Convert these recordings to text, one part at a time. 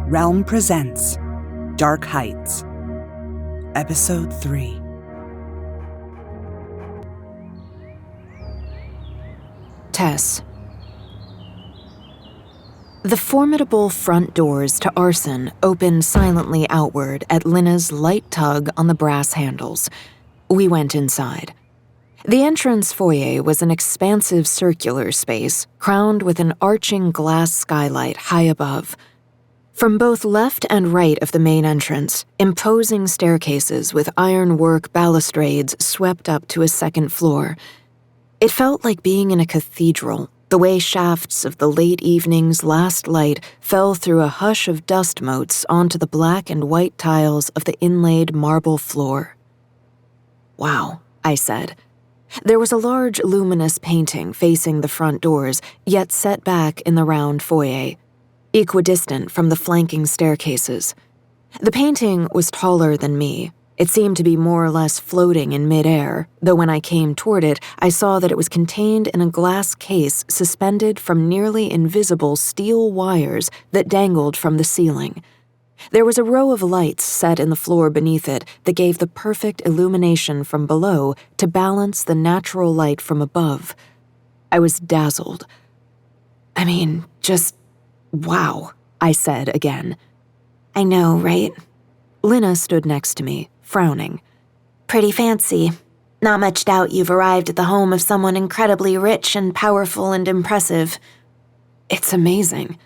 Realm presents Dark Heights, Episode 3. Tess. The formidable front doors to arson opened silently outward at Lina's light tug on the brass handles. We went inside. The entrance foyer was an expansive circular space, crowned with an arching glass skylight high above. From both left and right of the main entrance, imposing staircases with ironwork balustrades swept up to a second floor. It felt like being in a cathedral, the way shafts of the late evening's last light fell through a hush of dust motes onto the black and white tiles of the inlaid marble floor. "Wow," I said. There was a large luminous painting facing the front doors, yet set back in the round foyer, equidistant from the flanking staircases. The painting was taller than me. It seemed to be more or less floating in midair, though when I came toward it, I saw that it was contained in a glass case suspended from nearly invisible steel wires that dangled from the ceiling. There was a row of lights set in the floor beneath it that gave the perfect illumination from below to balance the natural light from above. I was dazzled. Just wow, I said again. "I know, right?" Lina stood next to me, frowning. "Pretty fancy. Not much doubt you've arrived at the home of someone incredibly rich and powerful and impressive." "It's amazing."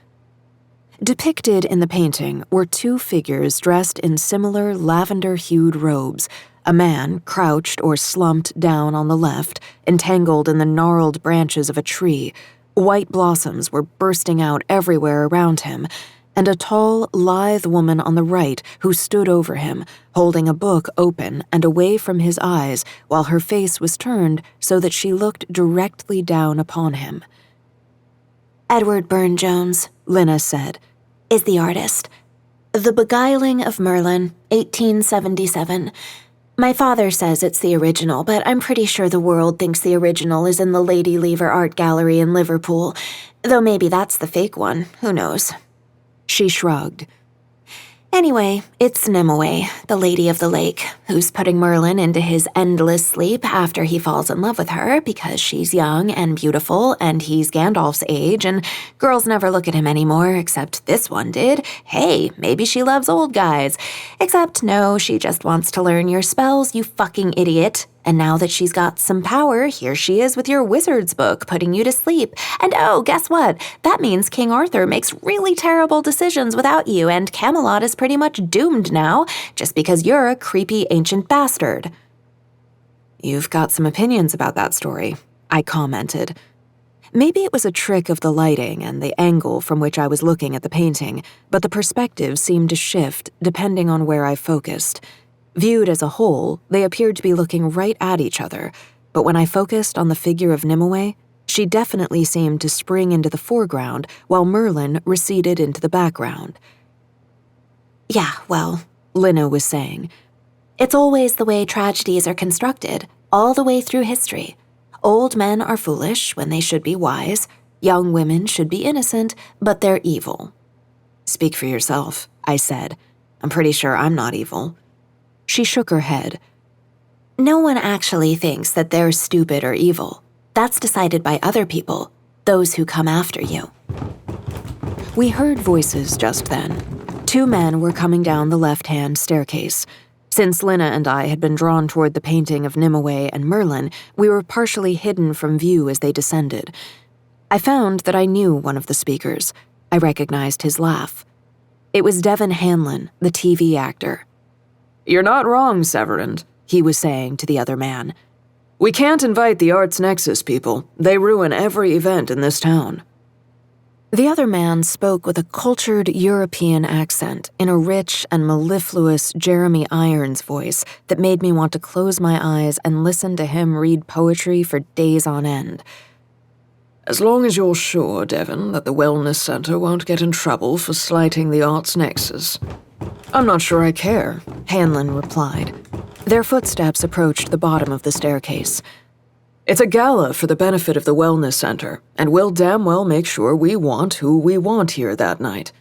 Depicted in the painting were two figures dressed in similar lavender-hued robes, a man crouched or slumped down on the left, entangled in the gnarled branches of a tree. White blossoms were bursting out everywhere around him, and a tall, lithe woman on the right who stood over him, holding a book open and away from his eyes while her face was turned so that she looked directly down upon him. "Edward Burne-Jones," Lina said, "is the artist. The Beguiling of Merlin, 1877. My father says it's the original, but I'm pretty sure the world thinks the original is in the Lady Lever Art Gallery in Liverpool, though maybe that's the fake one, who knows." She shrugged. "Anyway, it's Nimue, the Lady of the Lake, who's putting Merlin into his endless sleep after he falls in love with her because she's young and beautiful and he's Gandalf's age and girls never look at him anymore except this one did. Hey, maybe she loves old guys. Except no, she just wants to learn your spells, you fucking idiot. And now that she's got some power, here she is with your wizard's book putting you to sleep. And oh, guess what? That means King Arthur makes really terrible decisions without you, and Camelot is pretty much doomed now, just because you're a creepy ancient bastard." "You've got some opinions about that story," I commented. Maybe it was a trick of the lighting and the angle from which I was looking at the painting, but the perspective seemed to shift depending on where I focused. Viewed as a whole, they appeared to be looking right at each other, but when I focused on the figure of Nimue, she definitely seemed to spring into the foreground while Merlin receded into the background. "Yeah, well," Lina was saying, "it's always the way tragedies are constructed, all the way through history. Old men are foolish when they should be wise, young women should be innocent, but they're evil." "Speak for yourself," I said. "I'm pretty sure I'm not evil." She shook her head. "No one actually thinks that they're stupid or evil. That's decided by other people, those who come after you." We heard voices just then. Two men were coming down the left-hand staircase. Since Lina and I had been drawn toward the painting of Nimue and Merlin, we were partially hidden from view as they descended. I found that I knew one of the speakers. I recognized his laugh. It was Devin Hanlon, the TV actor. "You're not wrong, Severin," he was saying to the other man. "We can't invite the Arts Nexus people. They ruin every event in this town." The other man spoke with a cultured European accent in a rich and mellifluous Jeremy Irons voice that made me want to close my eyes and listen to him read poetry for days on end. "As long as you're sure, Devin, that the Wellness Center won't get in trouble for slighting the Arts Nexus." "I'm not sure I care," Hanlon replied. Their footsteps approached the bottom of the staircase. "It's a gala for the benefit of the Wellness Center, and we'll damn well make sure we want who we want here that night."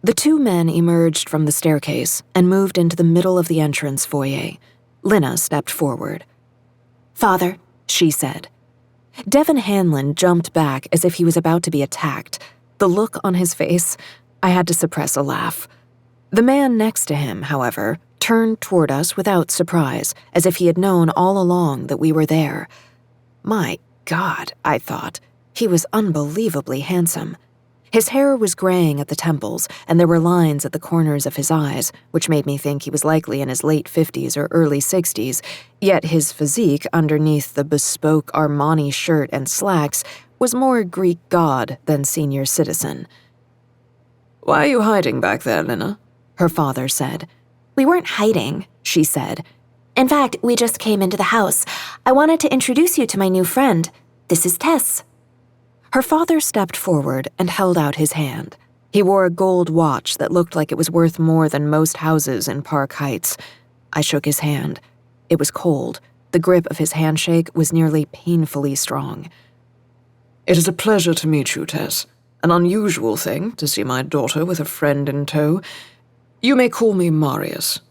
The two men emerged from the staircase and moved into the middle of the entrance foyer. Lina stepped forward. "Father," she said. Devin Hanlon jumped back as if he was about to be attacked. The look on his face, I had to suppress a laugh. The man next to him, however, turned toward us without surprise, as if he had known all along that we were there. My God, I thought. He was unbelievably handsome. His hair was graying at the temples, and there were lines at the corners of his eyes, which made me think he was likely in his late 50s or early 60s, yet his physique underneath the bespoke Armani shirt and slacks was more Greek god than senior citizen. "Why are you hiding back there, Lina?" her father said. "We weren't hiding," she said. "In fact, we just came into the house. I wanted to introduce you to my new friend. This is Tess." Her father stepped forward and held out his hand. He wore a gold watch that looked like it was worth more than most houses in Park Heights. I shook his hand. It was cold. The grip of his handshake was nearly painfully strong. "It is a pleasure to meet you, Tess. An unusual thing to see my daughter with a friend in tow. You may call me Marius."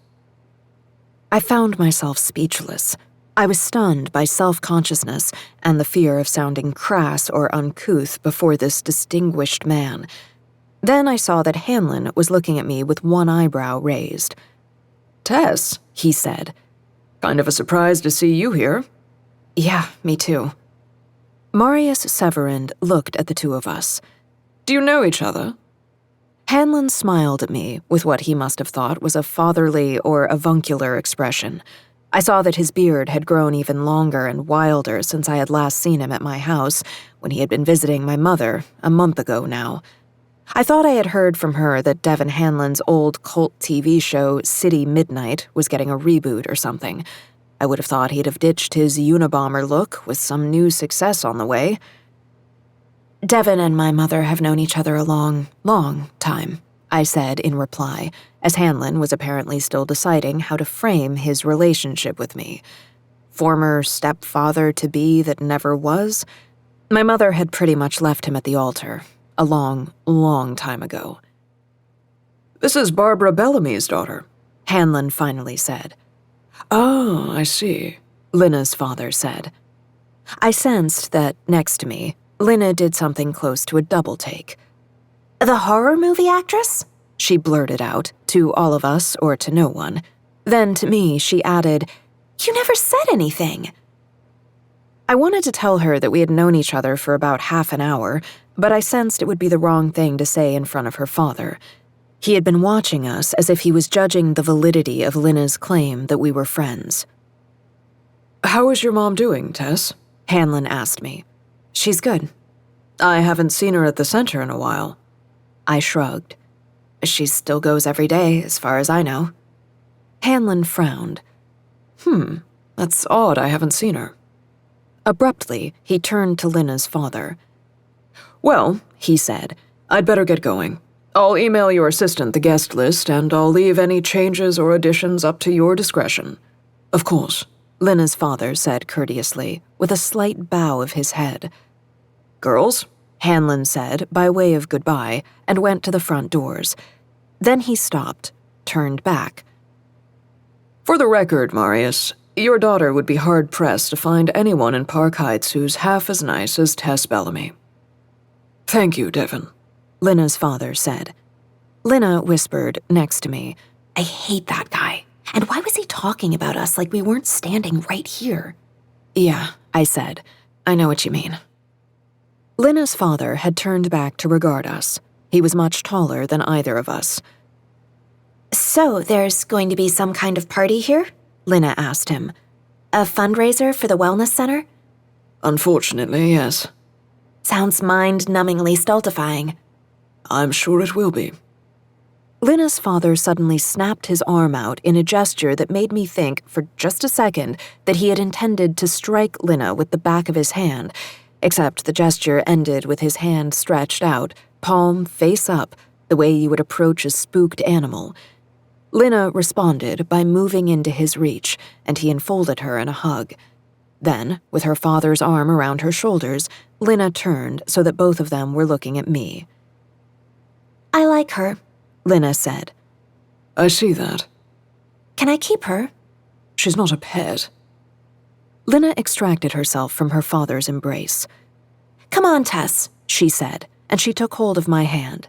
I found myself speechless. I was stunned by self-consciousness and the fear of sounding crass or uncouth before this distinguished man. Then I saw that Hanlon was looking at me with one eyebrow raised. "Tess," he said. "Kind of a surprise to see you here." "Yeah, me too." Marius Severin looked at the two of us. "Do you know each other?" Hanlon smiled at me with what he must have thought was a fatherly or avuncular expression. I saw that his beard had grown even longer and wilder since I had last seen him at my house, when he had been visiting my mother a month ago now. I thought I had heard from her that Devin Hanlon's old cult TV show, City Midnight, was getting a reboot or something. I would have thought he'd have ditched his Unabomber look with some new success on the way. "Devin and my mother have known each other a long, long time," I said in reply, as Hanlon was apparently still deciding how to frame his relationship with me. Former stepfather-to-be that never was? My mother had pretty much left him at the altar, a long, long time ago. "This is Barbara Bellamy's daughter," Hanlon finally said. "Oh, I see," Lina's father said. I sensed that, next to me, Lina did something close to a double-take. "The horror movie actress?" she blurted out, to all of us or to no one. Then to me, she added, "You never said anything." I wanted to tell her that we had known each other for about half an hour, but I sensed it would be the wrong thing to say in front of her father. He had been watching us as if he was judging the validity of Lina's claim that we were friends. "How is your mom doing, Tess?" Hanlon asked me. "She's good." "I haven't seen her at the center in a while." I shrugged. "She still goes every day, as far as I know." Hanlon frowned. That's odd I haven't seen her." Abruptly, he turned to Lina's father. "Well," he said, "I'd better get going. I'll email your assistant the guest list, and I'll leave any changes or additions up to your discretion." "Of course," Lina's father said courteously, with a slight bow of his head. "Girls," Hanlon said by way of goodbye, and went to the front doors. Then he stopped, turned back. "For the record, Marius, your daughter would be hard-pressed to find anyone in Park Heights who's half as nice as Tess Bellamy." "Thank you, Devin," Lina's father said. Lina whispered next to me, "I hate that guy. And why was he talking about us like we weren't standing right here?" "Yeah," I said. "I know what you mean." Lina's father had turned back to regard us. He was much taller than either of us. "So there's going to be some kind of party here?" Lina asked him. "A fundraiser for the wellness center?" "Unfortunately, yes." "Sounds mind-numbingly stultifying." "I'm sure it will be." Lina's father suddenly snapped his arm out in a gesture that made me think, for just a second, that he had intended to strike Lina with the back of his hand, except the gesture ended with his hand stretched out, palm face up, the way you would approach a spooked animal. Lina responded by moving into his reach, and he enfolded her in a hug. Then, with her father's arm around her shoulders, Lina turned so that both of them were looking at me. "I like her," Lina said. I see that. Can I keep her? She's not a pet. Lina extracted herself from her father's embrace. Come on, Tess, she said, and she took hold of my hand.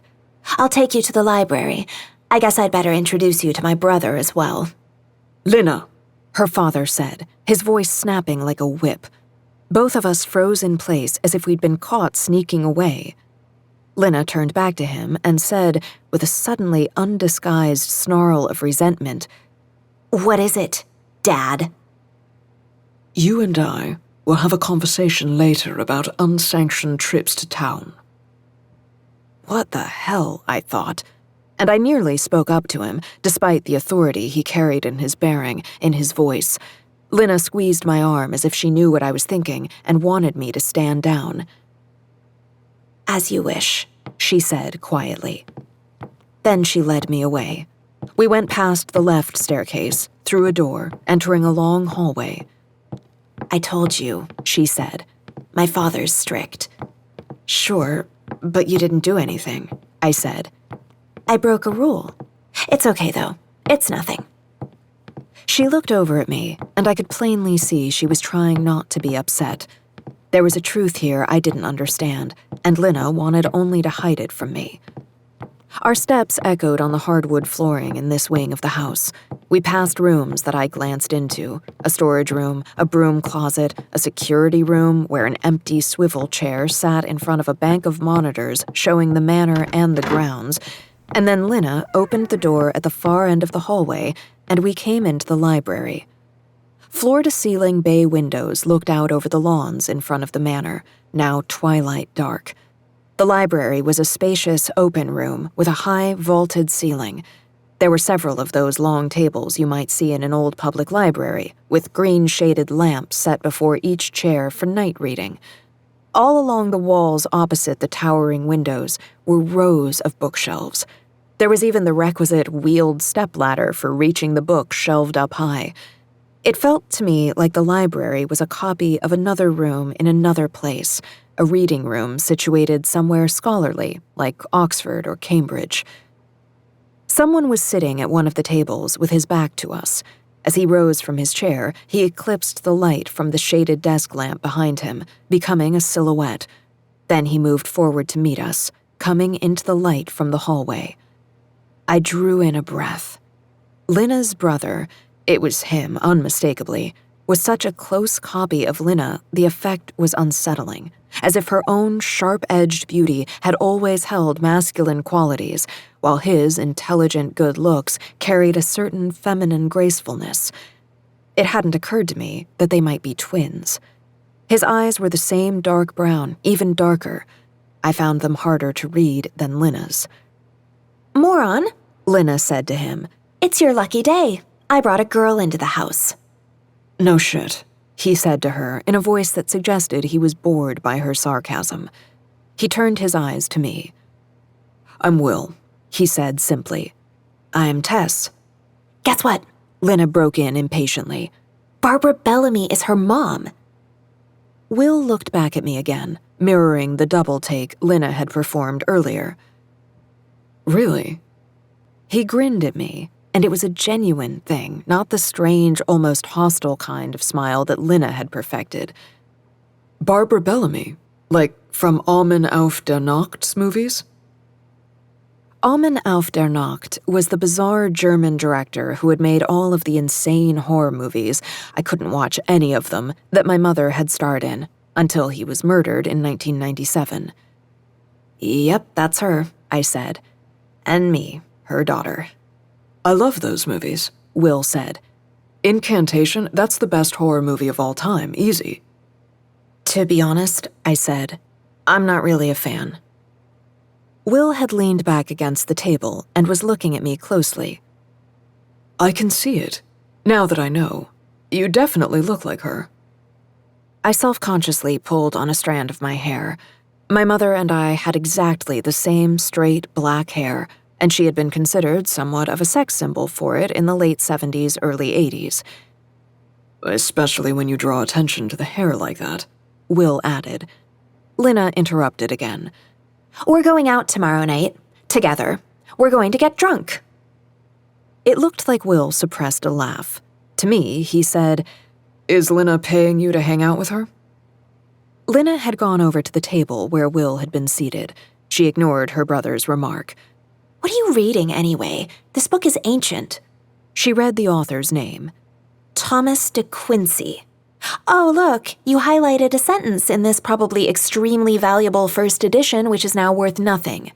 I'll take you to the library. I guess I'd better introduce you to my brother as well. Lina, her father said, his voice snapping like a whip. Both of us froze in place as if we'd been caught sneaking away. Lina turned back to him and said, with a suddenly undisguised snarl of resentment, What is it, Dad? You and I will have a conversation later about unsanctioned trips to town. What the hell, I thought, and I nearly spoke up to him, despite the authority he carried in his bearing, in his voice. Lina squeezed my arm as if she knew what I was thinking and wanted me to stand down. As you wish, she said quietly. Then she led me away. We went past the left staircase, through a door, entering a long hallway. I told you, she said. My father's strict. Sure, but you didn't do anything, I said. I broke a rule. It's okay, though. It's nothing. She looked over at me, and I could plainly see she was trying not to be upset. There was a truth here I didn't understand, and Lina wanted only to hide it from me. Our steps echoed on the hardwood flooring in this wing of the house. We passed rooms that I glanced into, a storage room, a broom closet, a security room where an empty swivel chair sat in front of a bank of monitors showing the manor and the grounds, and then Lina opened the door at the far end of the hallway, and we came into the library. Floor-to-ceiling bay windows looked out over the lawns in front of the manor, now twilight dark. The library was a spacious, open room with a high, vaulted ceiling. There were several of those long tables you might see in an old public library, with green-shaded lamps set before each chair for night reading. All along the walls opposite the towering windows were rows of bookshelves. There was even the requisite wheeled stepladder for reaching the books shelved up high. It felt to me like the library was a copy of another room in another place, a reading room situated somewhere scholarly, like Oxford or Cambridge. Someone was sitting at one of the tables with his back to us. As he rose from his chair, he eclipsed the light from the shaded desk lamp behind him, becoming a silhouette. Then he moved forward to meet us, coming into the light from the hallway. I drew in a breath. Lina's brother, it was him unmistakably, was such a close copy of Lina, the effect was unsettling, as if her own sharp-edged beauty had always held masculine qualities, while his intelligent good looks carried a certain feminine gracefulness. It hadn't occurred to me that they might be twins. His eyes were the same dark brown, even darker. I found them harder to read than Lina's. Moron, Lina said to him. It's your lucky day. I brought a girl into the house. No shit, he said to her in a voice that suggested he was bored by her sarcasm. He turned his eyes to me. I'm Will, he said simply. I'm Tess. Guess what? Lina broke in impatiently. Barbara Bellamy is her mom. Will looked back at me again, mirroring the double take Lina had performed earlier. Really? He grinned at me, and it was a genuine thing, not the strange, almost hostile kind of smile that Lina had perfected. Barbara Bellamy? Like from Almen auf der Nacht's movies? Almen auf der Nacht was the bizarre German director who had made all of the insane horror movies, I couldn't watch any of them, that my mother had starred in, until he was murdered in 1997. Yep, that's her, I said. And me, her daughter. I love those movies, Will said. Incantation, that's the best horror movie of all time, easy. To be honest, I said, I'm not really a fan. Will had leaned back against the table and was looking at me closely. I can see it. Now that I know, you definitely look like her. I self-consciously pulled on a strand of my hair. My mother and I had exactly the same straight black hair, and she had been considered somewhat of a sex symbol for it in the late 70s, early 80s. Especially when you draw attention to the hair like that, Will added. Lina interrupted again. We're going out tomorrow night, together. We're going to get drunk." It looked like Will suppressed a laugh. To me, he said, "Is Lina paying you to hang out with her?" Lina had gone over to the table where Will had been seated. She ignored her brother's remark. "What are you reading, anyway? This book is ancient." She read the author's name. Thomas de Quincey. "Oh, look, you highlighted a sentence in this probably extremely valuable first edition, which is now worth nothing."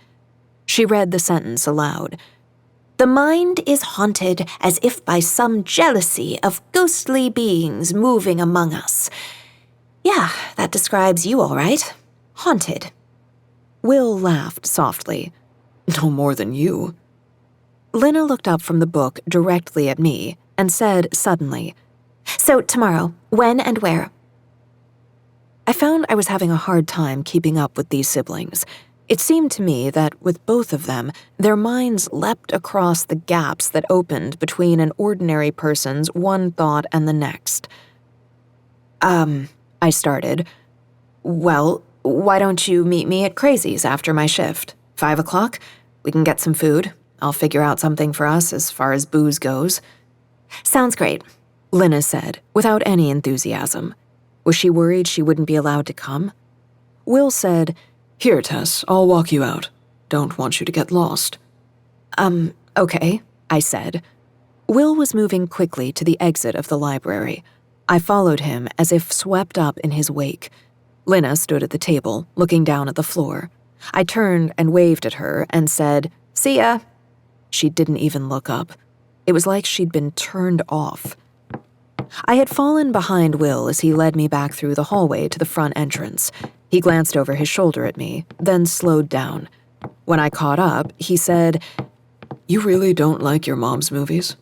She read the sentence aloud. "The mind is haunted as if by some jealousy of ghostly beings moving among us." Yeah, that describes you all right. Haunted. Will laughed softly. "No more than you." Lina looked up from the book directly at me and said suddenly, "So tomorrow, when and where?" I found I was having a hard time keeping up with these siblings. It seemed to me that with both of them, their minds leapt across the gaps that opened between an ordinary person's one thought and the next. I started. "Well, why don't you meet me at Crazy's after my shift? 5 o'clock? We can get some food. I'll figure out something for us as far as booze goes." "Sounds great," Lina said, without any enthusiasm. Was she worried she wouldn't be allowed to come? Will said, "Here, Tess, I'll walk you out. Don't want you to get lost." Okay, I said. Will was moving quickly to the exit of the library. I followed him as if swept up in his wake. Lina stood at the table, looking down at the floor. I turned and waved at her and said, "See ya." She didn't even look up. It was like she'd been turned off. I had fallen behind Will as he led me back through the hallway to the front entrance. He glanced over his shoulder at me, then slowed down. When I caught up, he said, "You really don't like your mom's movies?"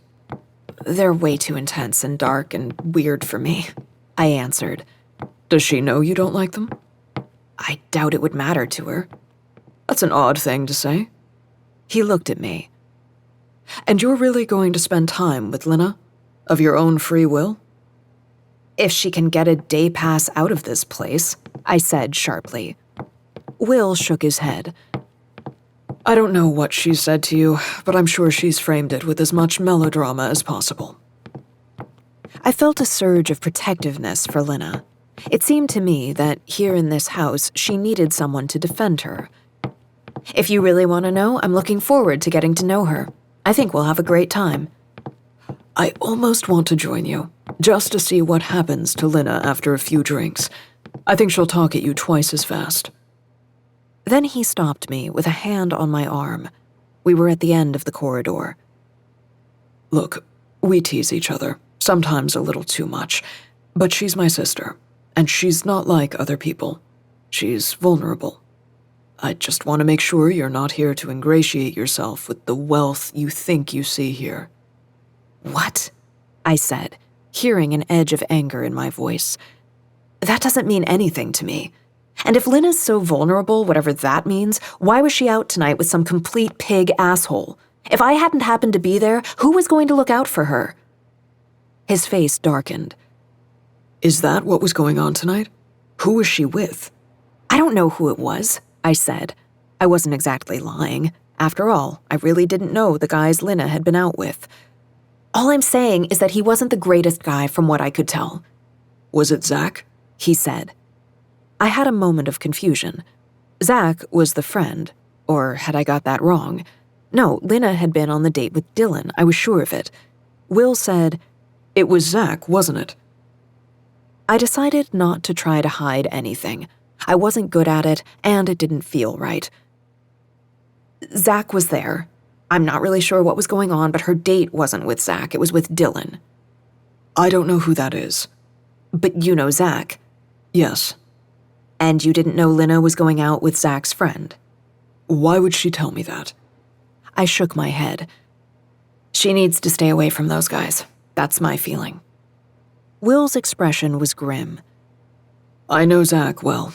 "They're way too intense and dark and weird for me," I answered. "Does she know you don't like them?" I doubt it would matter to her. "That's an odd thing to say." He looked at me. "And you're really going to spend time with Lina? Of your own free will?" "If she can get a day pass out of this place," I said sharply. Will shook his head. "I don't know what she's said to you, but I'm sure she's framed it with as much melodrama as possible." I felt a surge of protectiveness for Lina. It seemed to me that here in this house, she needed someone to defend her. "If you really want to know, I'm looking forward to getting to know her. I think we'll have a great time." "I almost want to join you, just to see what happens to Lina after a few drinks. I think she'll talk at you twice as fast." Then he stopped me with a hand on my arm. We were at the end of the corridor. "Look, we tease each other, sometimes a little too much, but she's my sister, and she's not like other people. She's vulnerable. I just want to make sure you're not here to ingratiate yourself with the wealth you think you see here." "What?" I said, hearing an edge of anger in my voice. "That doesn't mean anything to me. And if Lina's so vulnerable, whatever that means, why was she out tonight with some complete pig asshole? If I hadn't happened to be there, who was going to look out for her?" His face darkened. "Is that what was going on tonight? Who was she with?" "I don't know who it was," I said. I wasn't exactly lying. After all, I really didn't know the guys Lina had been out with. "All I'm saying is that he wasn't the greatest guy from what I could tell." "Was it Zach?" he said. I had a moment of confusion. Zach was the friend, or had I got that wrong? No, Lina had been on the date with Dylan, I was sure of it. Will said, "It was Zach, wasn't it?" I decided not to try to hide anything. I wasn't good at it, and it didn't feel right. Zach was there. I'm not really sure what was going on, but her date wasn't with Zach, it was with Dylan. "I don't know who that is." "But you know Zach." "Yes." "And you didn't know Lina was going out with Zach's friend?" "Why would she tell me that?" I shook my head. "She needs to stay away from those guys. That's my feeling." Will's expression was grim. "I know Zach well.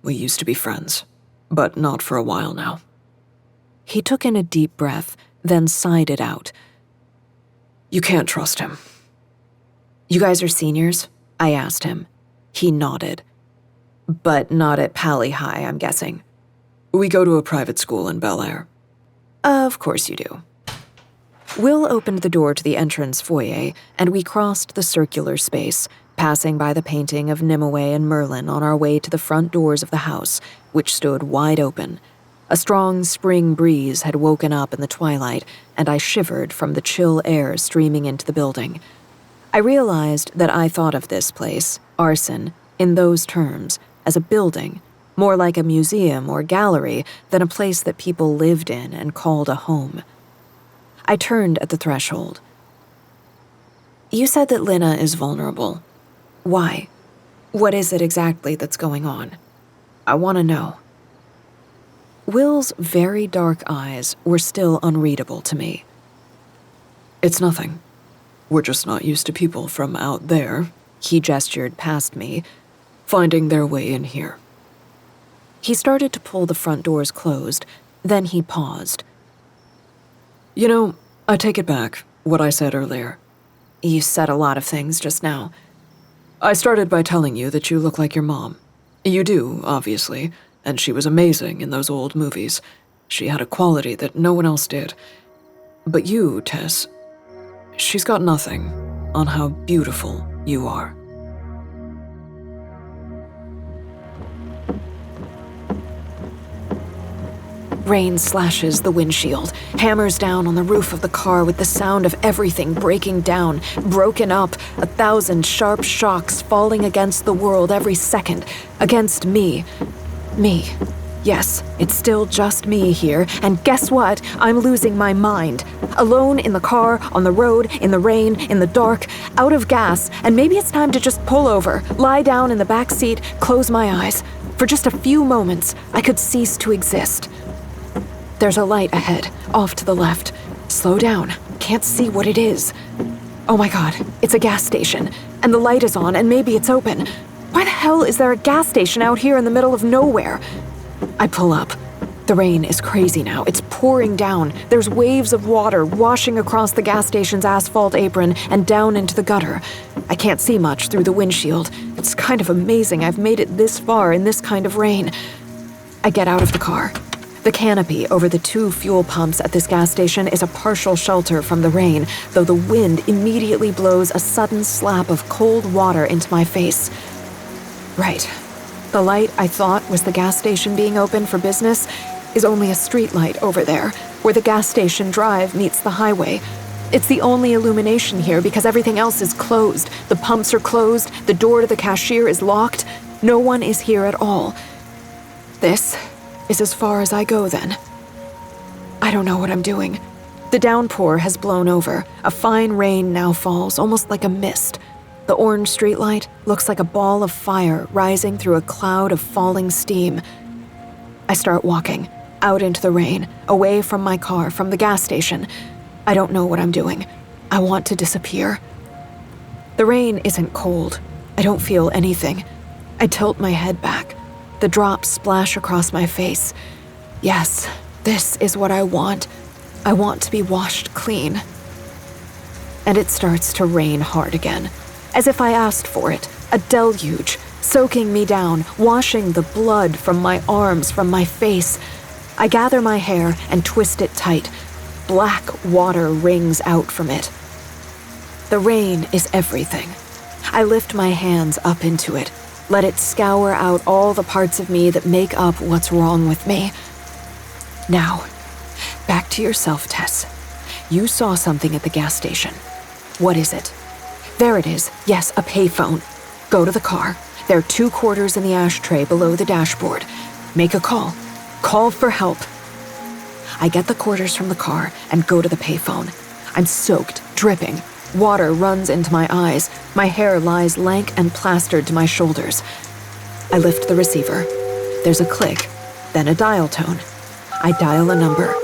We used to be friends, but not for a while now." He took in a deep breath, then sighed it out. "You can't trust him." "You guys are seniors?" I asked him. He nodded. "But not at Pally High, I'm guessing." "We go to a private school in Bel Air." Of course you do. Will opened the door to the entrance foyer, and we crossed the circular space, passing by the painting of Nimue and Merlin on our way to the front doors of the house, which stood wide open. A strong spring breeze had woken up in the twilight, and I shivered from the chill air streaming into the building. I realized that I thought of this place, Arson, in those terms, as a building, more like a museum or gallery than a place that people lived in and called a home. I turned at the threshold. You said that Lina is vulnerable. Why? What is it exactly that's going on? I want to know. Will's very dark eyes were still unreadable to me. It's nothing. We're just not used to people from out there, he gestured past me, finding their way in here. He started to pull the front doors closed, then he paused. You know, I take it back, what I said earlier. You said a lot of things just now. I started by telling you that you look like your mom. You do, obviously, and she was amazing in those old movies. She had a quality that no one else did. But you, Tess, she's got nothing on how beautiful you are. Rain slashes the windshield, hammers down on the roof of the car with the sound of everything breaking down, broken up, 1,000 sharp shocks falling against the world every second, against me. Me. Yes, it's still just me here, and guess what? I'm losing my mind. Alone in the car, on the road, in the rain, in the dark, out of gas, and maybe it's time to just pull over, lie down in the back seat, close my eyes. For just a few moments, I could cease to exist. There's a light ahead, off to the left. Slow down, can't see what it is. Oh my god, it's a gas station, and the light is on, and maybe it's open. Why the hell is there a gas station out here in the middle of nowhere? I pull up. The rain is crazy now, it's pouring down. There's waves of water washing across the gas station's asphalt apron and down into the gutter. I can't see much through the windshield. It's kind of amazing I've made it this far in this kind of rain. I get out of the car. The canopy over the 2 fuel pumps at this gas station is a partial shelter from the rain, though the wind immediately blows a sudden slap of cold water into my face. Right. The light I thought was the gas station being open for business is only a street light over there, where the gas station drive meets the highway. It's the only illumination here because everything else is closed. The pumps are closed, the door to the cashier is locked. No one is here at all. This is as far as I go, then. I don't know what I'm doing. The downpour has blown over. A fine rain now falls, almost like a mist. The orange streetlight looks like a ball of fire rising through a cloud of falling steam. I start walking, out into the rain, away from my car, from the gas station. I don't know what I'm doing. I want to disappear. The rain isn't cold. I don't feel anything. I tilt my head back. The drops splash across my face. Yes, this is what I want. I want to be washed clean. And it starts to rain hard again, as if I asked for it, a deluge, soaking me down, washing the blood from my arms, from my face. I gather my hair and twist it tight. Black water rings out from it. The rain is everything. I lift my hands up into it, let it scour out all the parts of me that make up what's wrong with me. Now, back to yourself, Tess. You saw something at the gas station. What is it? There it is. Yes, a payphone. Go to the car. There are 2 quarters in the ashtray below the dashboard. Make a call. Call for help. I get the quarters from the car and go to the payphone. I'm soaked, dripping. Water runs into my eyes. My hair lies lank and plastered to my shoulders. I lift the receiver. There's a click, then a dial tone. I dial a number.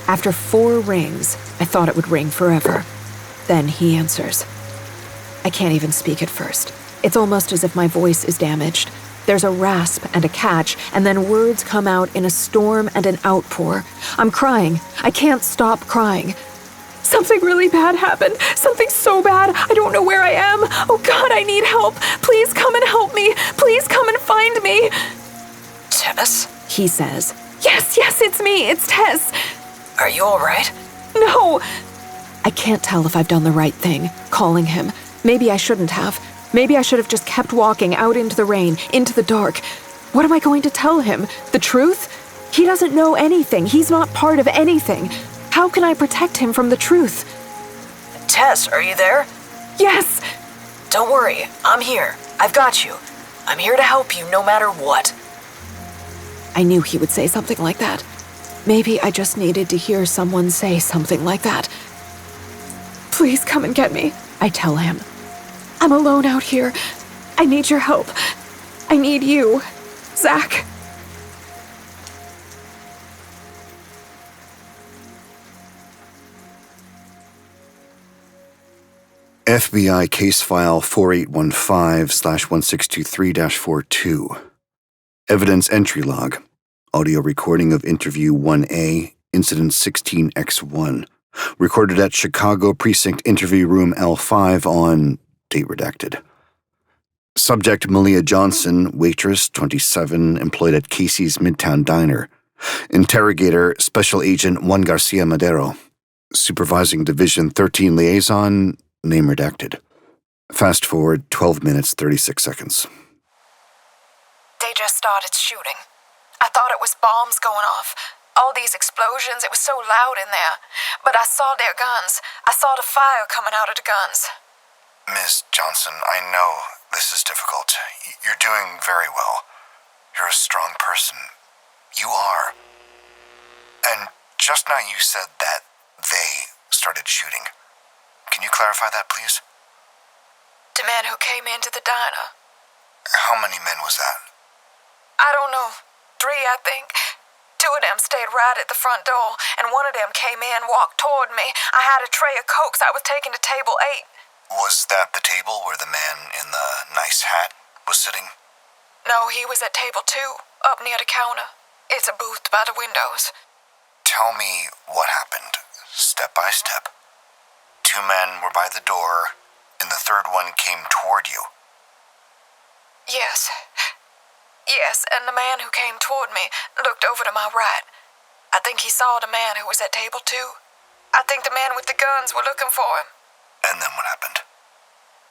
After 4 rings, I thought it would ring forever. Then he answers. I can't even speak at first. It's almost as if my voice is damaged. There's a rasp and a catch, and then words come out in a storm and an outpour. I'm crying. I can't stop crying. Something really bad happened. Something so bad. I don't know where I am. Oh God, I need help. Please come and help me. Please come and find me. Tess? He says. Yes, it's me. It's Tess. Are you all right? No. I can't tell if I've done the right thing, calling him. Maybe I shouldn't have. Maybe I should have just kept walking out into the rain, into the dark. What am I going to tell him? The truth? He doesn't know anything. He's not part of anything. How can I protect him from the truth? Tess, are you there? Yes. Don't worry, I'm here. I've got you. I'm here to help you no matter what. I knew he would say something like that. Maybe I just needed to hear someone say something like that. Please come and get me, I tell him. I'm alone out here. I need your help. I need you, Zach. FBI Case File 4815/1623-42. Evidence Entry Log. Audio recording of Interview 1A, Incident 16X1. Recorded at Chicago Precinct Interview Room L5 on... Date redacted. Subject Malia Johnson, waitress, 27, employed at Casey's Midtown Diner. Interrogator Special Agent Juan Garcia Madero. Supervising Division 13 Liaison, name redacted. Fast forward 12 minutes 36 seconds. They just started shooting. I thought it was bombs going off. All these explosions, it was so loud in there. But I saw their guns. I saw the fire coming out of the guns. Ms. Johnson, I know this is difficult. You're doing very well. You're a strong person. You are. And just now you said that they started shooting. Can you clarify that, please? The man who came into the diner. How many men was that? I don't know. 3, I think. 2 of them stayed right at the front door, and one of them came in, walked toward me. I had a tray of Cokes I was taking to table 8. Was that the table where the man in the nice hat was sitting? No, he was at table 2, up near the counter. It's a booth by the windows. Tell me what happened, step by step. 2 men were by the door, and the third one came toward you. Yes, and the man who came toward me looked over to my right. I think he saw the man who was at table 2. I think the man with the guns were looking for him. And then what happened?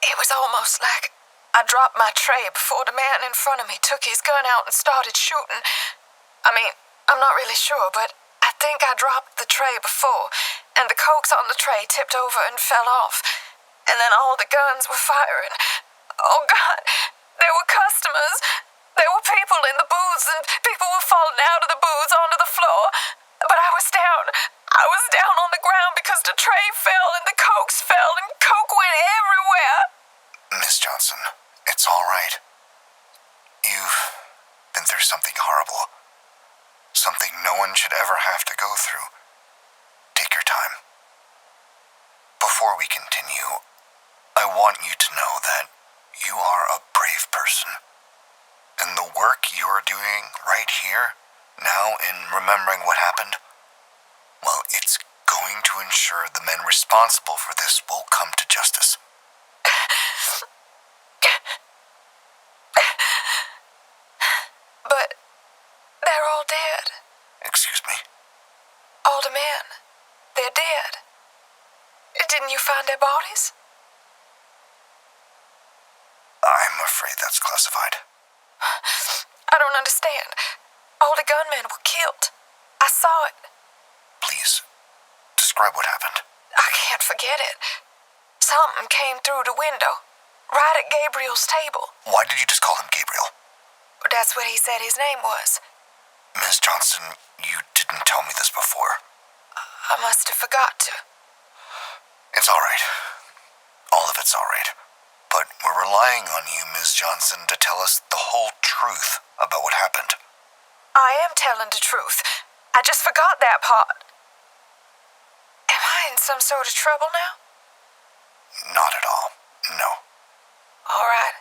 It was almost like I dropped my tray before the man in front of me took his gun out and started shooting. I mean, I'm not really sure, but I think I dropped the tray before, and the Cokes on the tray tipped over and fell off. And then all the guns were firing. Oh, God, there were customers. There were people in the booths, and people were falling out of the booths onto the floor. But I was down. I was down on the ground because the tray fell and the Cokes fell and Coke went everywhere. Miss Johnson, it's all right. You've been through something horrible. Something no one should ever have to go through. Take your time. Before we continue, I want you to know that you are a brave person. And the work you're doing right here, now in remembering what happened, well, it's going to ensure the men responsible for this will come to justice. But they're all dead. Excuse me? All the men. They're dead. Didn't you find their bodies? I'm afraid that's classified. I don't understand. All the gunmen were killed. I saw it. Please, describe what happened. I can't forget it. Something came through the window, right at Gabriel's table. Why did you just call him Gabriel? That's what he said his name was. Miss Johnson, you didn't tell me this before. I must have forgot to. It's all right. All of it's all right. But we're relying on you, Ms. Johnson, to tell us the whole truth about what happened. I am telling the truth. I just forgot that part. Am I in some sort of trouble now? Not at all. No. All right.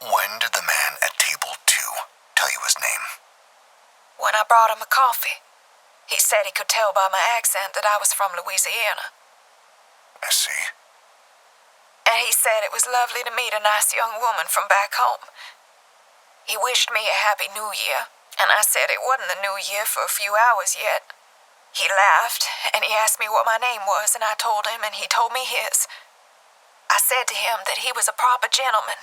When did the man at table 2 tell you his name? When I brought him a coffee, he said he could tell by my accent that I was from Louisiana. I see. And he said it was lovely to meet a nice young woman from back home. He wished me a happy new year, and I said it wasn't the new year for a few hours yet. He laughed, and he asked me what my name was, and I told him, and he told me his. I said to him that he was a proper gentleman,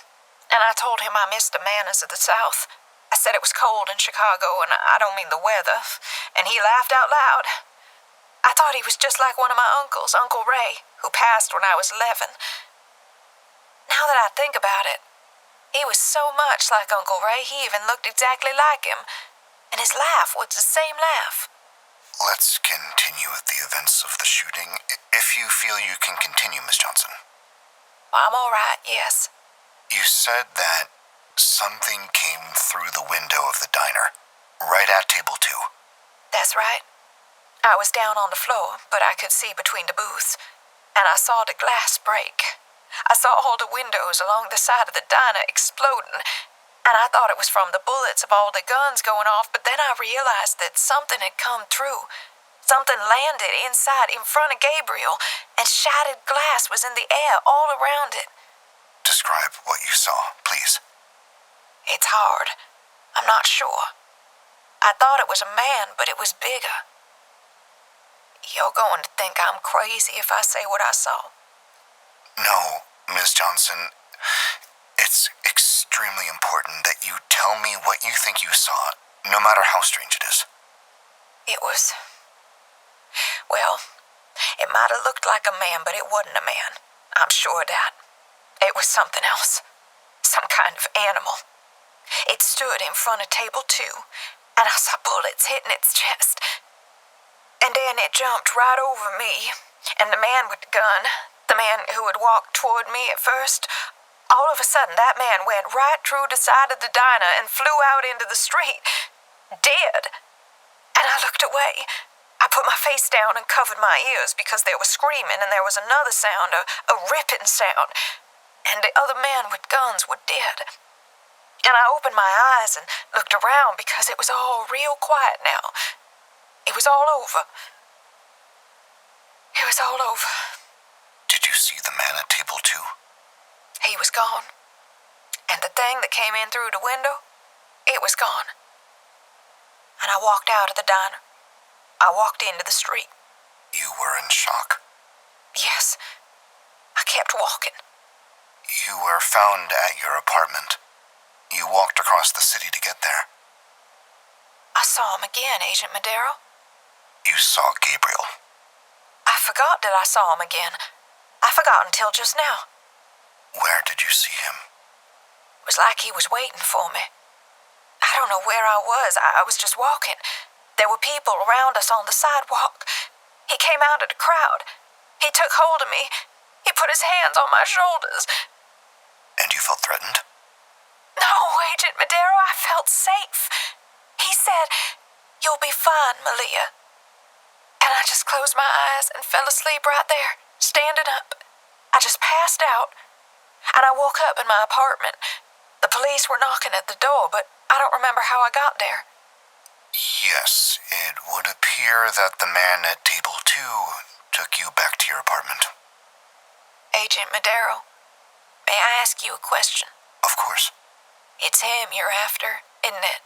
and I told him I missed the manners of the South. I said it was cold in Chicago, and I don't mean the weather, and he laughed out loud. I thought he was just like one of my uncles, Uncle Ray, who passed when I was 11. Now that I think about it, he was so much like Uncle Ray, he even looked exactly like him, and his laugh was the same laugh. Let's continue with the events of the shooting, if you feel you can continue, Miss Johnson. I'm all right, yes. You said that something came through the window of the diner, right at table 2. That's right. I was down on the floor, but I could see between the booths, and I saw the glass break. I saw all the windows along the side of the diner exploding, and I thought it was from the bullets of all the guns going off, but then I realized that something had come through. Something landed inside in front of Gabriel, and shattered glass was in the air all around it. Describe what you saw, please. It's hard. I'm not sure. I thought it was a man, but it was bigger. You're going to think I'm crazy if I say what I saw. No, Miss Johnson. It's extremely important that you tell me what you think you saw, no matter how strange it is. It was... Well, it might have looked like a man, but it wasn't a man. I'm sure of that. It was something else. Some kind of animal. It stood in front of table 2, and I saw bullets hitting its chest. And then it jumped right over me, and the man with the gun, the man who had walked toward me at first, all of a sudden that man went right through the side of the diner and flew out into the street. Dead. And I looked away. I put my face down and covered my ears because there was screaming, and there was another sound, a ripping sound, and the other man with guns were dead. And I opened my eyes and looked around because it was all real quiet now. It was all over. It was all over. Did you see the man at table 2? He was gone. And the thing that came in through the window, it was gone. And I walked out of the diner. I walked into the street. You were in shock? Yes. I kept walking. You were found at your apartment. You walked across the city to get there. I saw him again, Agent Madero. You saw Gabriel. I forgot that I saw him again. I forgot until just now. Where did you see him? It was like he was waiting for me. I don't know where I was. I was just walking. There were people around us on the sidewalk. He came out of the crowd. He took hold of me. He put his hands on my shoulders. And you felt threatened? No, Agent Madero, I felt safe. He said, "You'll be fine, Malia." And I just closed my eyes and fell asleep right there, standing up. I just passed out. And I woke up in my apartment. The police were knocking at the door, but I don't remember how I got there. Yes, it would appear that the man at table 2 took you back to your apartment. Agent Madero, may I ask you a question? Of course. It's him you're after, isn't it?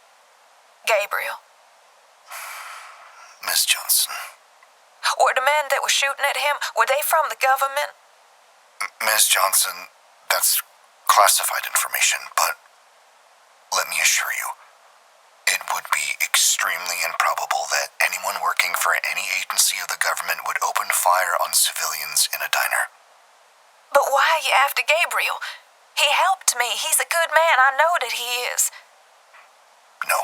Gabriel. Miss Johnson. Were the men that were shooting at him, were they from the government? Miss Johnson, that's classified information, but let me assure you, it would be extremely improbable that anyone working for any agency of the government would open fire on civilians in a diner. But why are you after Gabriel? He helped me. He's a good man. I know that he is. No.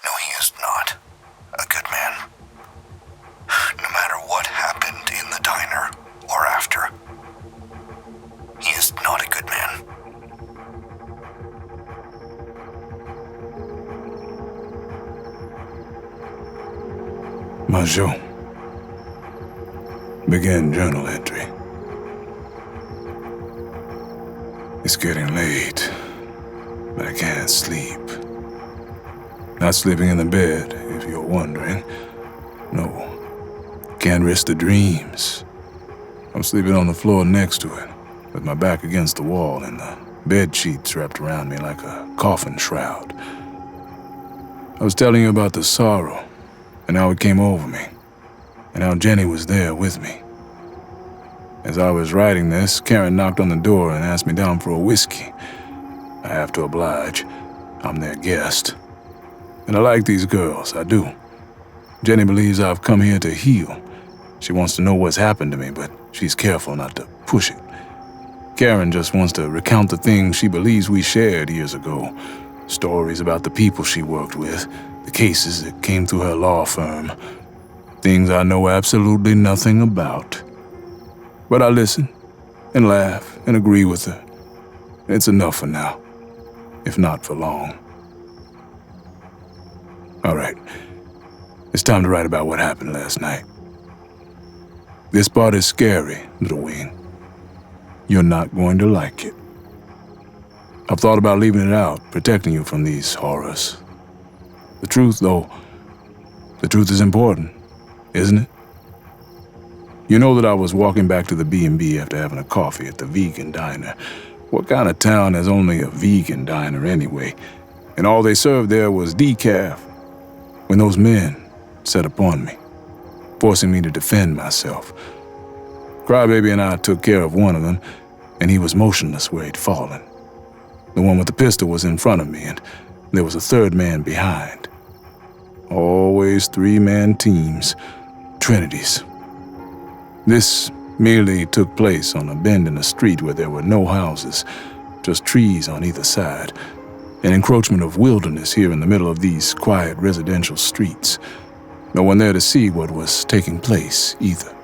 No, he is not a good man. No matter what happened in the diner or after, he is not a good man. Monsieur, begin journal entry. It's getting late. but I can't sleep. Not sleeping in the bed, if you're wondering. No, can't risk the dreams. I'm sleeping on the floor next to it, with my back against the wall and the bed sheets wrapped around me like a coffin shroud. I was telling you about the sorrow and how it came over me, and how Jenny was there with me. As I was writing this, Karen knocked on the door and asked me down for a whiskey. I have to oblige. I'm their guest. And I like these girls, I do. Jenny believes I've come here to heal. She wants to know what's happened to me, but she's careful not to push it. Karen just wants to recount the things she believes we shared years ago. Stories about the people she worked with, the cases that came through her law firm. Things I know absolutely nothing about. But I listen and laugh and agree with her. It's enough for now, if not for long. All right, it's time to write about what happened last night. This part is scary, Little Wing. You're not going to like it. I've thought about leaving it out, protecting you from these horrors. The truth, though, the truth is important, isn't it? You know that I was walking back to the B&B after having a coffee at the vegan diner. What kind of town has only a vegan diner anyway? And all they served there was decaf. When those men set upon me, forcing me to defend myself. Crybaby and I took care of one of them, and he was motionless where he'd fallen. The one with the pistol was in front of me, and there was a third man behind. Always three-man teams, trinities. This merely took place on a bend in a street where there were no houses, just trees on either side, an encroachment of wilderness here in the middle of these quiet residential streets. No one there to see what was taking place, either.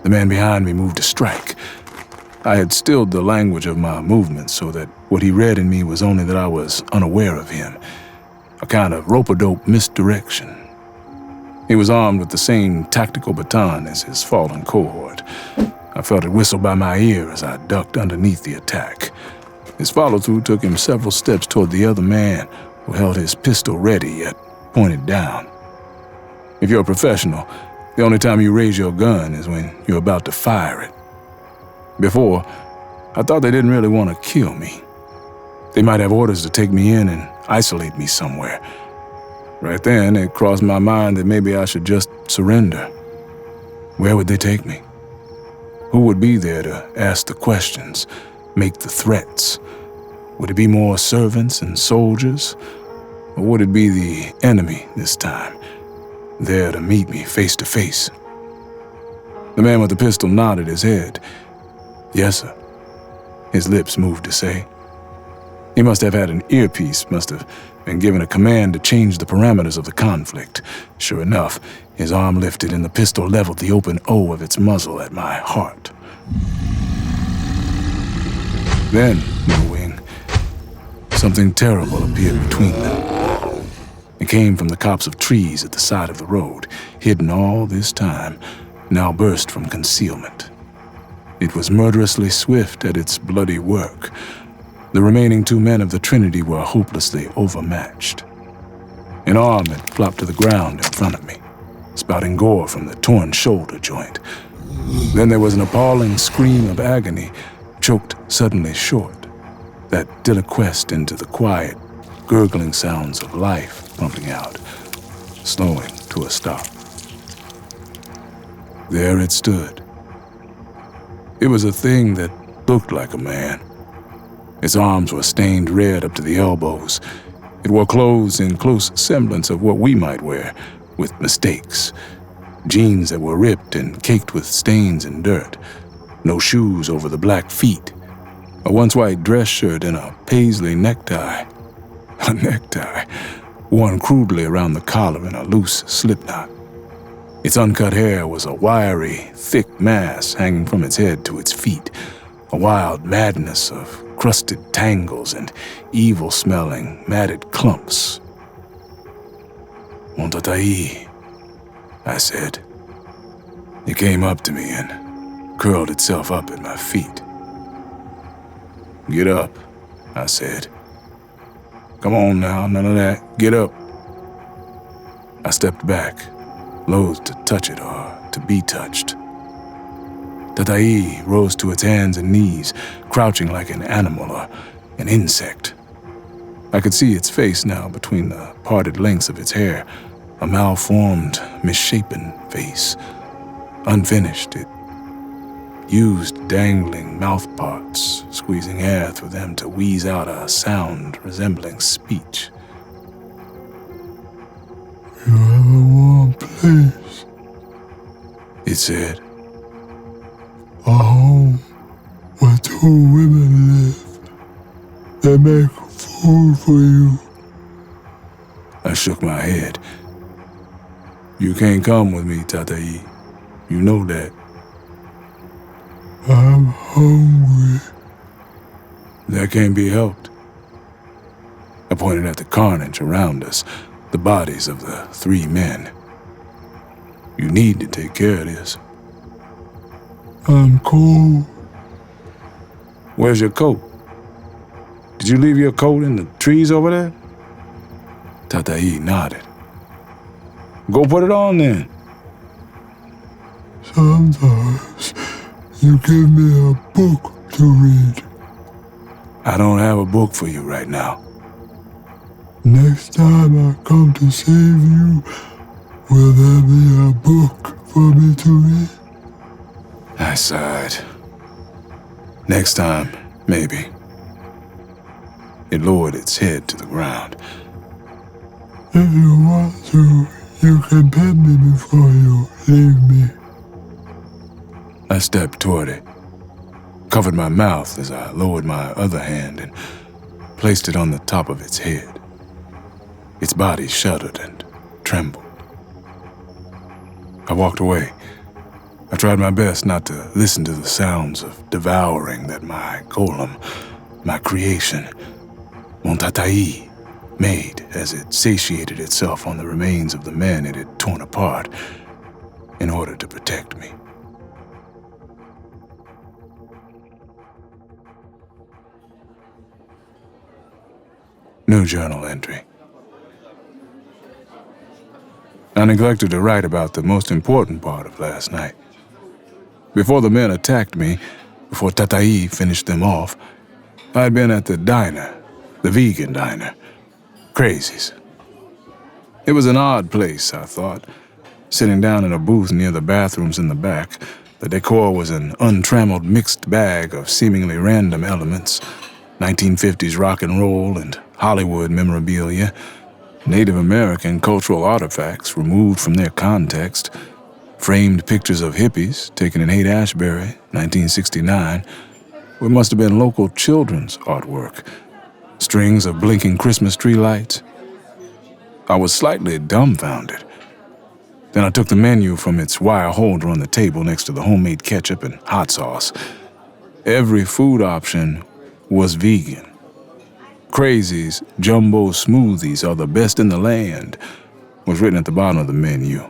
The man behind me moved to strike. I had stilled the language of my movements so that what he read in me was only that I was unaware of him, a kind of rope-a-dope misdirection. He was armed with the same tactical baton as his fallen cohort. I felt it whistle by my ear as I ducked underneath the attack. His follow-through took him several steps toward the other man, who held his pistol ready yet pointed down. If you're a professional, the only time you raise your gun is when you're about to fire it. Before, I thought they didn't really want to kill me. They might have orders to take me in and isolate me somewhere. Right then, it crossed my mind that maybe I should just surrender. Where would they take me? Who would be there to ask the questions, make the threats? Would it be more servants and soldiers? Or would it be the enemy this time, there to meet me face to face? The man with the pistol nodded his head. Yes, sir. His lips moved to say. He must have had an earpiece, must have been given a command to change the parameters of the conflict. Sure enough, his arm lifted and the pistol leveled the open O of its muzzle at my heart. Then, Little Wing, something terrible appeared between them. It came from the copse of trees at the side of the road, hidden all this time, now burst from concealment. It was murderously swift at its bloody work. The remaining two men of the Trinity were hopelessly overmatched. An arm had flopped to the ground in front of me, spouting gore from the torn shoulder joint. Then there was an appalling scream of agony, choked suddenly short, that diliquesced into the quiet, gurgling sounds of life pumping out, slowing to a stop. There it stood. It was a thing that looked like a man. Its arms were stained red up to the elbows. It wore clothes in close semblance of what we might wear, with mistakes. Jeans that were ripped and caked with stains and dirt. No shoes over the black feet. A once-white dress shirt and a paisley necktie. A necktie, worn crudely around the collar in a loose slipknot. Its uncut hair was a wiry, thick mass hanging from its head to its feet, a wild madness of crusted tangles and evil-smelling, matted clumps. "Montatai," I said. It came up to me and curled itself up at my feet. "Get up," I said. Come on now, none of that. Get up. I stepped back, loath to touch it or to be touched. Tatai rose to its hands and knees, crouching like an animal or an insect. I could see its face now between the parted lengths of its hair, a malformed, misshapen face. Unfinished, it used dangling mouthparts, squeezing air through them to wheeze out a sound resembling speech. You have a warm place, It said. a home where 2 women live. They make food for you. I shook my head. You can't come with me, Tatai. You know that. I'm hungry. That can't be helped. I pointed at the carnage around us, the bodies of the 3 men. You need to take care of this. I'm cold. Where's your coat? Did you leave your coat in the trees over there? Tatai nodded. Go put it on then. Sometimes you give me a book to read. I don't have a book for you right now. Next time I come to save you, will there be a book for me to read? I sighed. Next time, maybe. It lowered its head to the ground. If you want to, you can pet me before you leave me. I stepped toward it, covered my mouth as I lowered my other hand and placed it on the top of its head. Its body shuddered and trembled. I walked away. I tried my best not to listen to the sounds of devouring that my golem, my creation, mon tatai, made as it satiated itself on the remains of the men it had torn apart in order to protect me. New journal entry. I neglected to write about the most important part of last night. Before the men attacked me, before Tatai finished them off, I'd been at the diner, the vegan diner. Crazies. It was an odd place, I thought. Sitting down in a booth near the bathrooms in the back, the decor was an untrammeled mixed bag of seemingly random elements, 1950s rock and roll and Hollywood memorabilia, Native American cultural artifacts removed from their context, framed pictures of hippies taken in Haight-Ashbury, 1969, what must have been local children's artwork, strings of blinking Christmas tree lights. I was slightly dumbfounded. Then I took the menu from its wire holder on the table next to the homemade ketchup and hot sauce. Every food option was vegan. Crazy's jumbo smoothies are the best in the land was written at the bottom of the menu.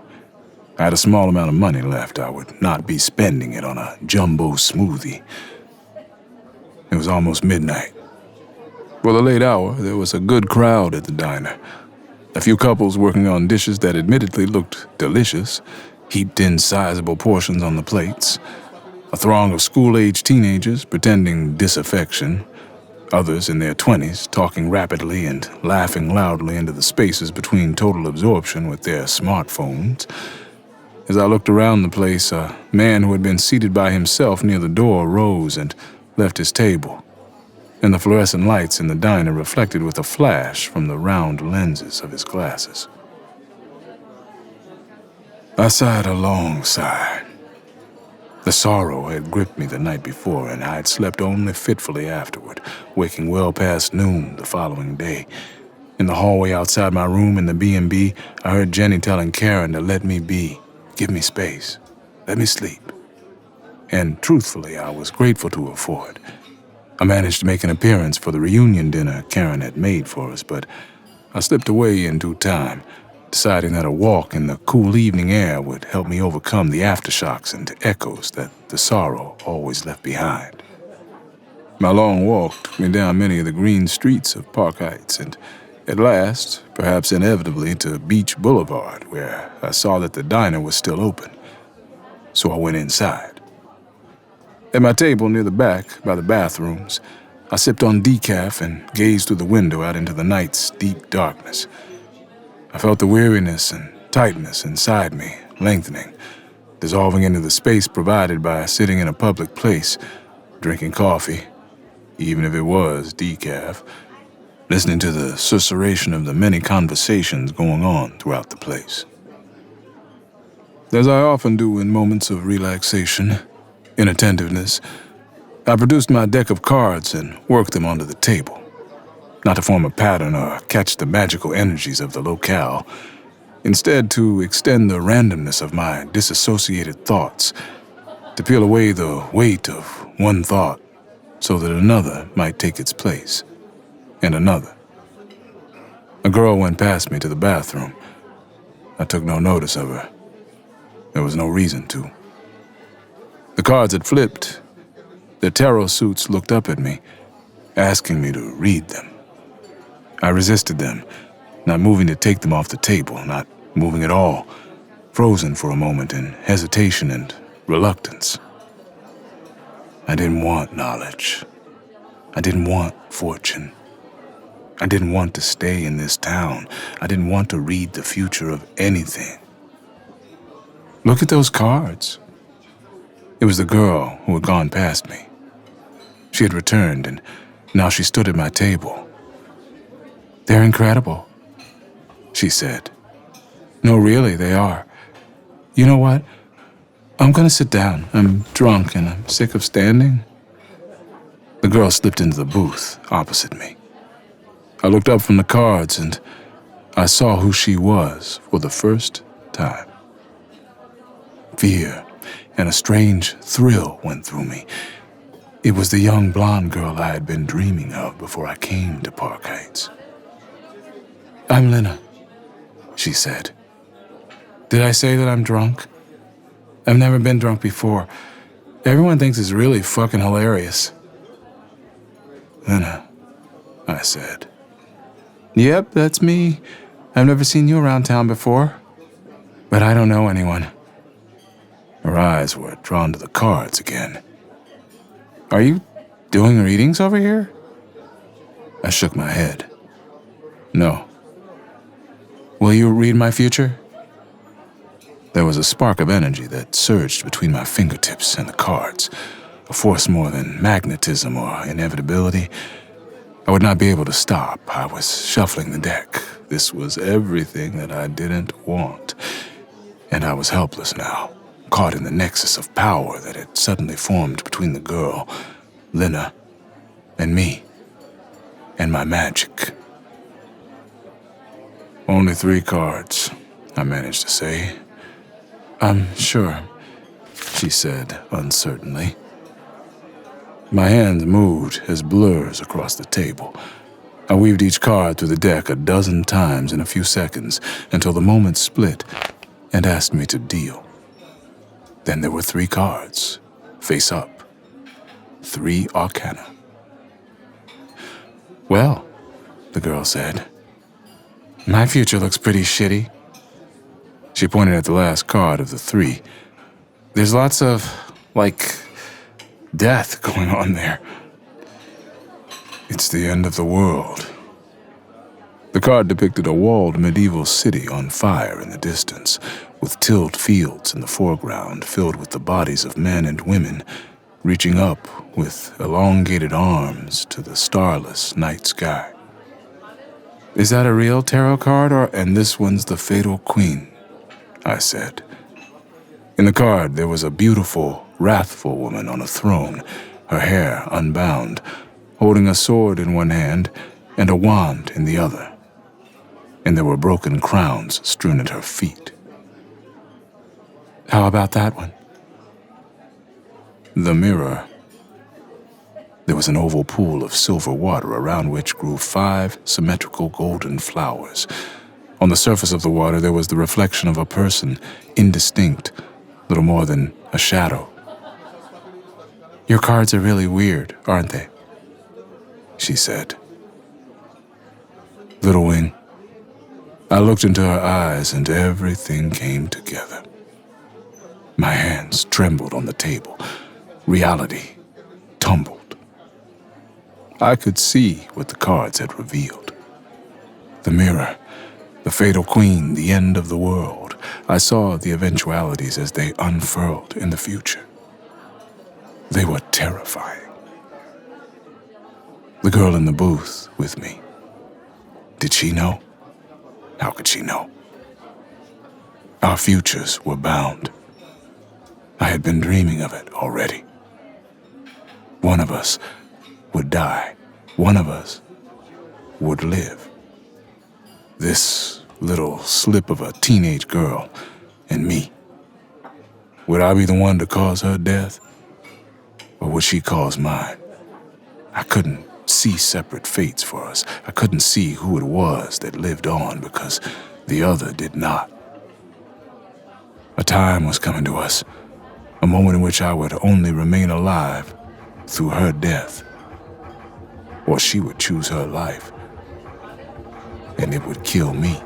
I had a small amount of money left. I would not be spending it on a jumbo smoothie. It was almost midnight. For the late hour, there was a good crowd at the diner. A few couples working on dishes that admittedly looked delicious, heaped in sizable portions on the plates. A throng of school-age teenagers pretending disaffection. Others in their 20s talking rapidly and laughing loudly into the spaces between total absorption with their smartphones. As I looked around the place, a man who had been seated by himself near the door rose and left his table, and the fluorescent lights in the diner reflected with a flash from the round lenses of his glasses. I sighed a long sigh. The sorrow had gripped me the night before, and I had slept only fitfully afterward, waking well past noon the following day. In the hallway outside my room in the B&B, I heard Jenny telling Karen to let me be, give me space, let me sleep. And truthfully, I was grateful to her for it. I managed to make an appearance for the reunion dinner Karen had made for us, but I slipped away in due time, deciding that a walk in the cool evening air would help me overcome the aftershocks and echoes that the sorrow always left behind. My long walk took me down many of the green streets of Park Heights, and at last, perhaps inevitably, to Beach Boulevard, where I saw that the diner was still open. So I went inside. At my table near the back, by the bathrooms, I sipped on decaf and gazed through the window out into the night's deep darkness. I felt the weariness and tightness inside me lengthening, dissolving into the space provided by sitting in a public place, drinking coffee, even if it was decaf, listening to the susurration of the many conversations going on throughout the place. As I often do in moments of relaxation, inattentiveness, I produced my deck of cards and worked them onto the table, not to form a pattern or catch the magical energies of the locale, instead to extend the randomness of my disassociated thoughts, to peel away the weight of one thought so that another might take its place, and another. A girl went past me to the bathroom. I took no notice of her. There was no reason to. The cards had flipped. Their tarot suits looked up at me, asking me to read them. I resisted them, not moving to take them off the table, not moving at all, frozen for a moment in hesitation and reluctance. I didn't want knowledge. I didn't want fortune. I didn't want to stay in this town. I didn't want to read the future of anything. Look at those cards. It was the girl who had gone past me. She had returned, and now she stood at my table. "They're incredible," she said. "No, really, they are. You know what? I'm gonna sit down. I'm drunk and I'm sick of standing." The girl slipped into the booth opposite me. I looked up from the cards and I saw who she was for the first time. Fear and a strange thrill went through me. It was the young blonde girl I had been dreaming of before I came to Park Heights. "I'm Lena," she said. "Did I say that I'm drunk? I've never been drunk before. Everyone thinks it's really fucking hilarious." "Lena," I said. "Yep, that's me. I've never seen you around town before, but I don't know anyone." Her eyes were drawn to the cards again. "Are you doing readings over here?" I shook my head. "No." "Will you read my future?" There was a spark of energy that surged between my fingertips and the cards, a force more than magnetism or inevitability. I would not be able to stop. I was shuffling the deck. This was everything that I didn't want. And I was helpless now, caught in the nexus of power that had suddenly formed between the girl, Lena, and me, and my magic. "Only 3 cards," I managed to say. "I'm sure," she said uncertainly. My hands moved as blurs across the table. I weaved each card through the deck a dozen times in a few seconds until the moment split and asked me to deal. Then there were 3 cards, face up. 3 arcana. "Well," the girl said, "my future looks pretty shitty." She pointed at the last card of the 3. "There's lots of, death going on there. It's the end of the world." The card depicted a walled medieval city on fire in the distance, with tilled fields in the foreground filled with the bodies of men and women, reaching up with elongated arms to the starless night sky. "Is that a real tarot card, and this one's the Fatal Queen?" I said. In the card, there was a beautiful, wrathful woman on a throne, her hair unbound, holding a sword in one hand and a wand in the other. And there were broken crowns strewn at her feet. "How about that one?" The mirror. There was an oval pool of silver water around which grew 5 symmetrical golden flowers. On the surface of the water, there was the reflection of a person, indistinct, little more than a shadow. "Your cards are really weird, aren't they?" she said. Little Wing, I looked into her eyes and everything came together. My hands trembled on the table. Reality tumbled. I could see what the cards had revealed. The mirror, the fatal queen, the end of the world. I saw the eventualities as they unfurled in the future. They were terrifying. The girl in the booth with me. Did she know? How could she know? Our futures were bound. I had been dreaming of it already. One of us would die. One of us would live. This little slip of a teenage girl and me. Would I be the one to cause her death? Or would she cause mine? I couldn't see separate fates for us. I couldn't see who it was that lived on because the other did not. A time was coming to us, a moment in which I would only remain alive through her death. Or she would choose her life, and it would kill me.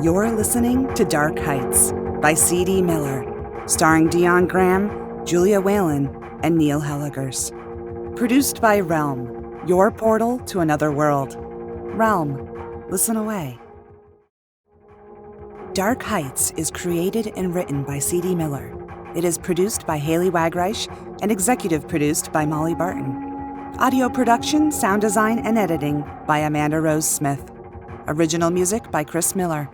You're listening to Dark Heights by C.D. Miller, starring Dion Graham, Julia Whalen, and Neil Helligers. Produced by Realm, your portal to another world. Realm, listen away. Dark Heights is created and written by C.D. Miller. It is produced by Haley Wagreich and executive produced by Molly Barton. Audio production, sound design, and editing by Amanda Rose Smith. Original music by Chris Miller.